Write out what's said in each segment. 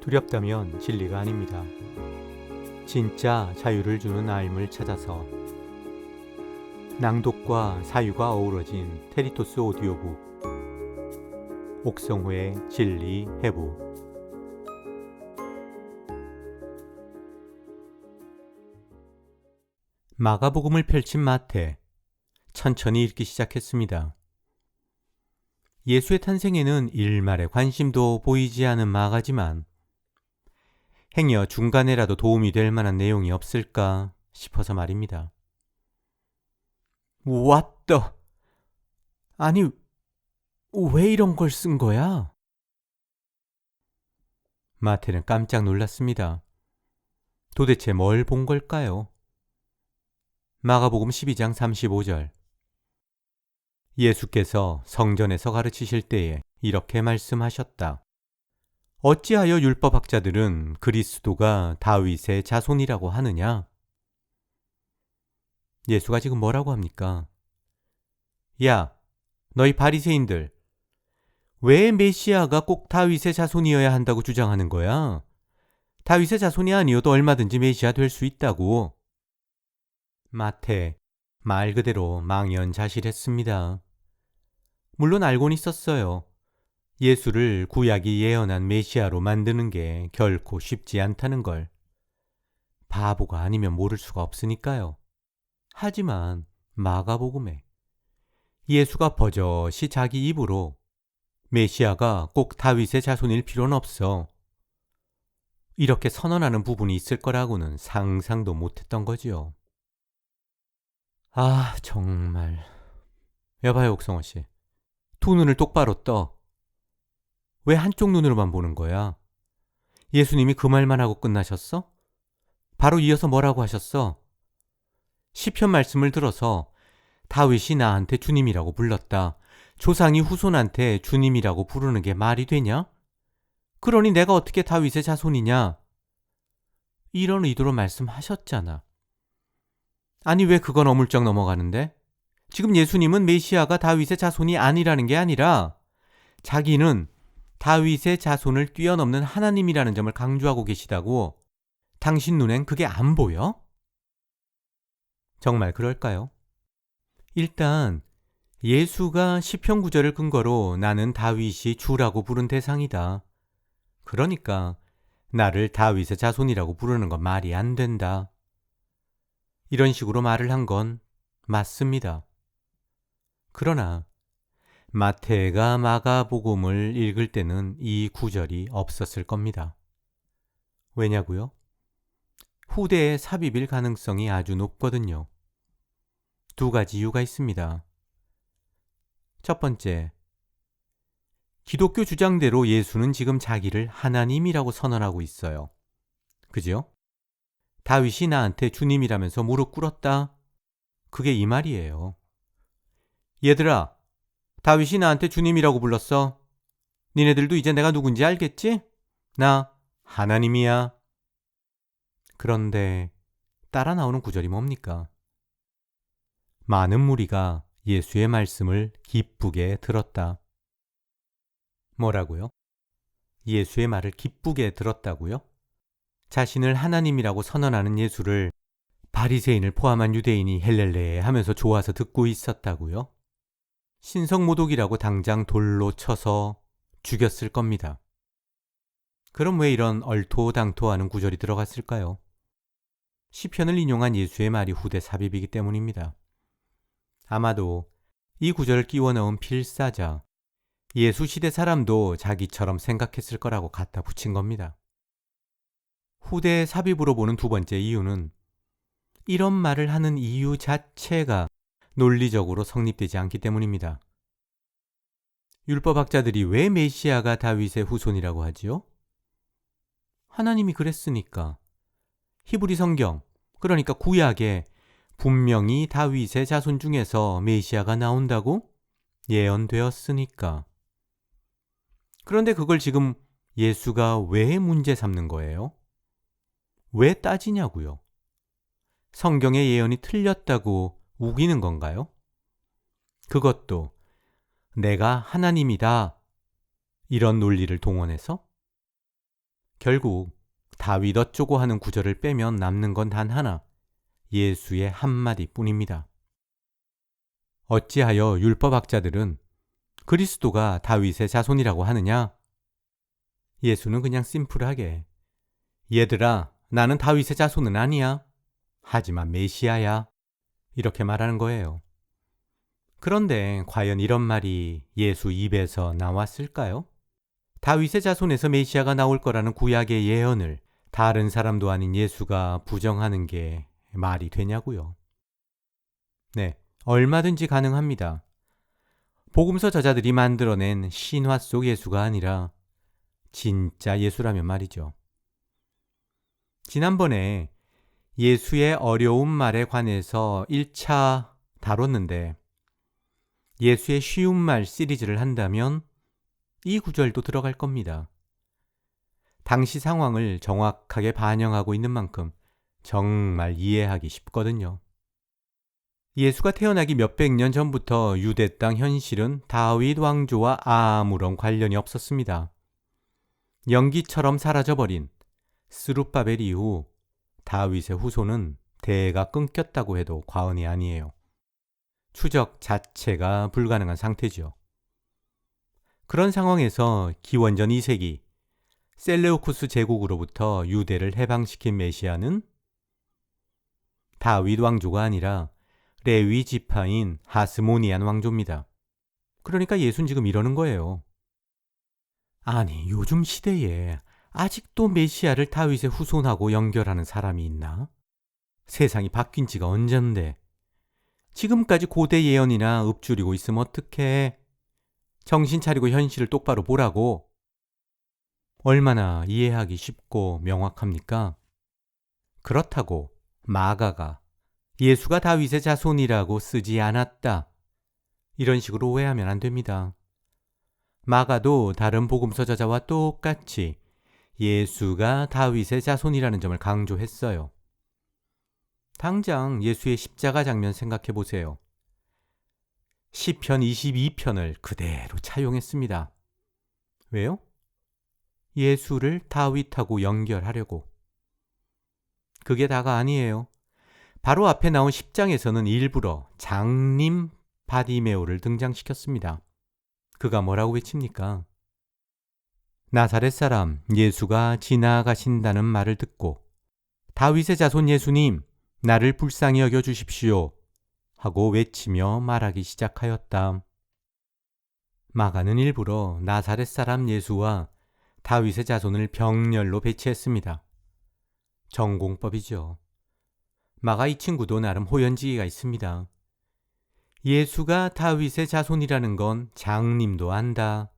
두렵다면 진리가 아닙니다. 진짜 자유를 주는 알을 찾아서 낭독과 사유가 어우러진 테리토스 오디오북 옥성호의 진리 해부. 마가복음을 펼친 마태, 천천히 읽기 시작했습니다. 예수의 탄생에는 일말의 관심도 보이지 않은 마가지만 행여 중간에라도 도움이 될 만한 내용이 없을까 싶어서 말입니다. 왔다. 아니, 왜 이런 걸 쓴 거야? 마태는 깜짝 놀랐습니다. 도대체 뭘 본 걸까요? 마가복음 12장 35절. 예수께서 성전에서 가르치실 때에 이렇게 말씀하셨다. 어찌하여 율법학자들은 그리스도가 다윗의 자손이라고 하느냐? 예수가 지금 뭐라고 합니까? 야, 너희 바리새인들, 왜 메시아가 꼭 다윗의 자손이어야 한다고 주장하는 거야? 다윗의 자손이 아니어도 얼마든지 메시아 될 수 있다고. 마태, 말 그대로 망연자실했습니다. 물론 알고는 있었어요. 예수를 구약이 예언한 메시아로 만드는 게 결코 쉽지 않다는 걸. 바보가 아니면 모를 수가 없으니까요. 하지만 마가복음에 예수가 버젓이 자기 입으로 메시아가 꼭 다윗의 자손일 필요는 없어, 이렇게 선언하는 부분이 있을 거라고는 상상도 못했던 거지요. 아, 정말. 여봐요, 옥성호 씨. 두 눈을 똑바로 떠. 왜 한쪽 눈으로만 보는 거야? 예수님이 그 말만 하고 끝나셨어? 바로 이어서 뭐라고 하셨어? 시편 말씀을 들어서 다윗이 나한테 주님이라고 불렀다. 조상이 후손한테 주님이라고 부르는 게 말이 되냐? 그러니 내가 어떻게 다윗의 자손이냐? 이런 의도로 말씀하셨잖아. 아니, 왜 그건 어물쩍 넘어가는데? 지금 예수님은 메시아가 다윗의 자손이 아니라는 게 아니라 자기는 다윗의 자손을 뛰어넘는 하나님이라는 점을 강조하고 계시다고. 당신 눈엔 그게 안 보여? 정말 그럴까요? 일단 예수가 시편 구절을 근거로 나는 다윗이 주라고 부른 대상이다. 그러니까 나를 다윗의 자손이라고 부르는 건 말이 안 된다. 이런 식으로 말을 한 건 맞습니다. 그러나 마태가 마가복음을 읽을 때는 이 구절이 없었을 겁니다. 왜냐고요? 후대에 삽입일 가능성이 아주 높거든요. 두 가지 이유가 있습니다. 첫 번째, 기독교 주장대로 예수는 지금 자기를 하나님이라고 선언하고 있어요. 그죠? 다윗이 나한테 주님이라면서 무릎 꿇었다. 그게 이 말이에요. 얘들아, 다윗이 나한테 주님이라고 불렀어. 니네들도 이제 내가 누군지 알겠지? 나 하나님이야. 그런데 따라 나오는 구절이 뭡니까? 많은 무리가 예수의 말씀을 기쁘게 들었다. 뭐라고요? 예수의 말을 기쁘게 들었다고요? 자신을 하나님이라고 선언하는 예수를 바리새인을 포함한 유대인이 헬렐레 하면서 좋아서 듣고 있었다고요? 신성모독이라고 당장 돌로 쳐서 죽였을 겁니다. 그럼 왜 이런 얼토당토하는 구절이 들어갔을까요? 시편을 인용한 예수의 말이 후대 삽입이기 때문입니다. 아마도 이 구절을 끼워 넣은 필사자, 예수 시대 사람도 자기처럼 생각했을 거라고 갖다 붙인 겁니다. 후대 삽입으로 보는 두 번째 이유는 이런 말을 하는 이유 자체가 논리적으로 성립되지 않기 때문입니다. 율법학자들이 왜 메시아가 다윗의 후손이라고 하지요? 하나님이 그랬으니까. 히브리 성경, 그러니까 구약에 분명히 다윗의 자손 중에서 메시아가 나온다고 예언되었으니까. 그런데 그걸 지금 예수가 왜 문제 삼는 거예요? 왜 따지냐고요? 성경의 예언이 틀렸다고 우기는 건가요? 그것도 내가 하나님이다, 이런 논리를 동원해서? 결국 다윗 어쩌고 하는 구절을 빼면 남는 건 단 하나, 예수의 한마디뿐입니다. 어찌하여 율법학자들은 그리스도가 다윗의 자손이라고 하느냐? 예수는 그냥 심플하게 얘들아, 나는 다윗의 자손은 아니야. 하지만 메시아야. 이렇게 말하는 거예요. 그런데 과연 이런 말이 예수 입에서 나왔을까요? 다윗의 자손에서 메시아가 나올 거라는 구약의 예언을 다른 사람도 아닌 예수가 부정하는 게 말이 되냐고요. 네, 얼마든지 가능합니다. 복음서 저자들이 만들어낸 신화 속 예수가 아니라 진짜 예수라면 말이죠. 지난번에 예수의 어려운 말에 관해서 1차 다뤘는데 예수의 쉬운 말 시리즈를 한다면 이 구절도 들어갈 겁니다. 당시 상황을 정확하게 반영하고 있는 만큼 정말 이해하기 쉽거든요. 예수가 태어나기 몇백 년 전부터 유대 땅 현실은 다윗 왕조와 아무런 관련이 없었습니다. 연기처럼 사라져버린 스룹바벨 이후 다윗의 후손은 대가 끊겼다고 해도 과언이 아니에요. 추적 자체가 불가능한 상태죠. 그런 상황에서 기원전 2세기 셀레우쿠스 제국으로부터 유대를 해방시킨 메시아는 다윗 왕조가 아니라 레위 지파인 하스모니안 왕조입니다. 그러니까 예수는 지금 이러는 거예요. 아니, 요즘 시대에 아직도 메시아를 다윗의 후손하고 연결하는 사람이 있나? 세상이 바뀐 지가 언젠데. 지금까지 고대 예언이나 읊조리고 있으면 어떡해. 정신 차리고 현실을 똑바로 보라고. 얼마나 이해하기 쉽고 명확합니까? 그렇다고 마가가 예수가 다윗의 자손이라고 쓰지 않았다. 이런 식으로 오해하면 안 됩니다. 마가도 다른 복음서 저자와 똑같이 예수가 다윗의 자손이라는 점을 강조했어요. 당장 예수의 십자가 장면 생각해 보세요. 시편 22편을 그대로 차용했습니다. 왜요? 예수를 다윗하고 연결하려고. 그게 다가 아니에요. 바로 앞에 나온 10장에서는 일부러 장님 바디메오를 등장시켰습니다. 그가 뭐라고 외칩니까? 나사렛 사람 예수가 지나가신다는 말을 듣고 다윗의 자손 예수님, 나를 불쌍히 여겨 주십시오 하고 외치며 말하기 시작하였다. 마가는 일부러 나사렛 사람 예수와 다윗의 자손을 병렬로 배치했습니다. 전공법이죠. 마가 이 친구도 나름 호연지기가 있습니다. 예수가 다윗의 자손이라는 건 장님도 안다.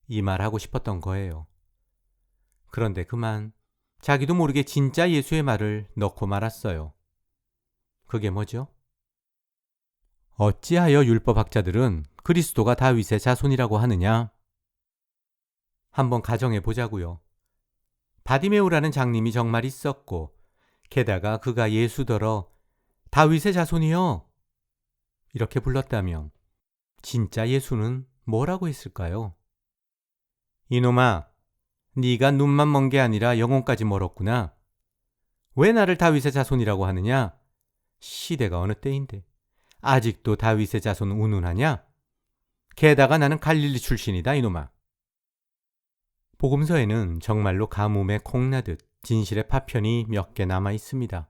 이 말 하고 싶었던 거예요. 그런데 그만 자기도 모르게 진짜 예수의 말을 넣고 말았어요. 그게 뭐죠? 어찌하여 율법학자들은 그리스도가 다윗의 자손이라고 하느냐? 한번 가정해 보자고요. 바디메오라는 장님이 정말 있었고 게다가 그가 예수더러 다윗의 자손이여 이렇게 불렀다면 진짜 예수는 뭐라고 했을까요? 이놈아, 네가 눈만 먼 게 아니라 영혼까지 멀었구나. 왜 나를 다윗의 자손이라고 하느냐? 시대가 어느 때인데 아직도 다윗의 자손은 운운하냐? 게다가 나는 갈릴리 출신이다 이놈아. 복음서에는 정말로 가뭄에 콩나듯 진실의 파편이 몇 개 남아 있습니다.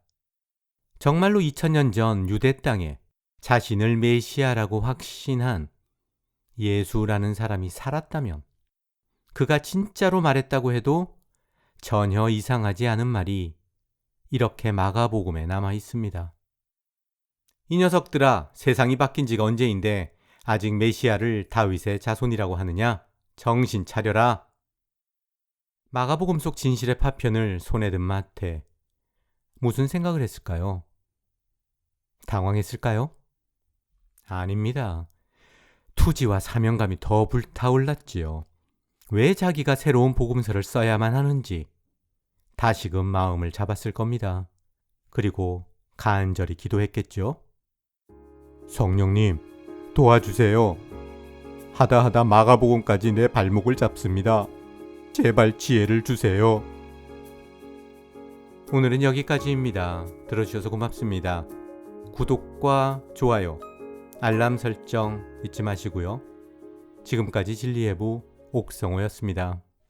정말로 2000년 전 유대 땅에 자신을 메시아라고 확신한 예수라는 사람이 살았다면 그가 진짜로 말했다고 해도 전혀 이상하지 않은 말이 이렇게 마가복음에 남아 있습니다. 이 녀석들아, 세상이 바뀐 지가 언제인데 아직 메시아를 다윗의 자손이라고 하느냐? 정신 차려라. 마가복음 속 진실의 파편을 손에 든 마태. 무슨 생각을 했을까요? 당황했을까요? 아닙니다. 투지와 사명감이 더 불타올랐지요. 왜 자기가 새로운 복음서를 써야만 하는지 다시금 마음을 잡았을 겁니다. 그리고 간절히 기도했겠죠. 성령님, 도와주세요. 하다 마가복음까지 내 발목을 잡습니다. 제발 지혜를 주세요. 오늘은 여기까지입니다. 들어주셔서 고맙습니다. 구독과 좋아요, 알람 설정 잊지 마시고요. 지금까지 진리의 부 옥성호였습니다.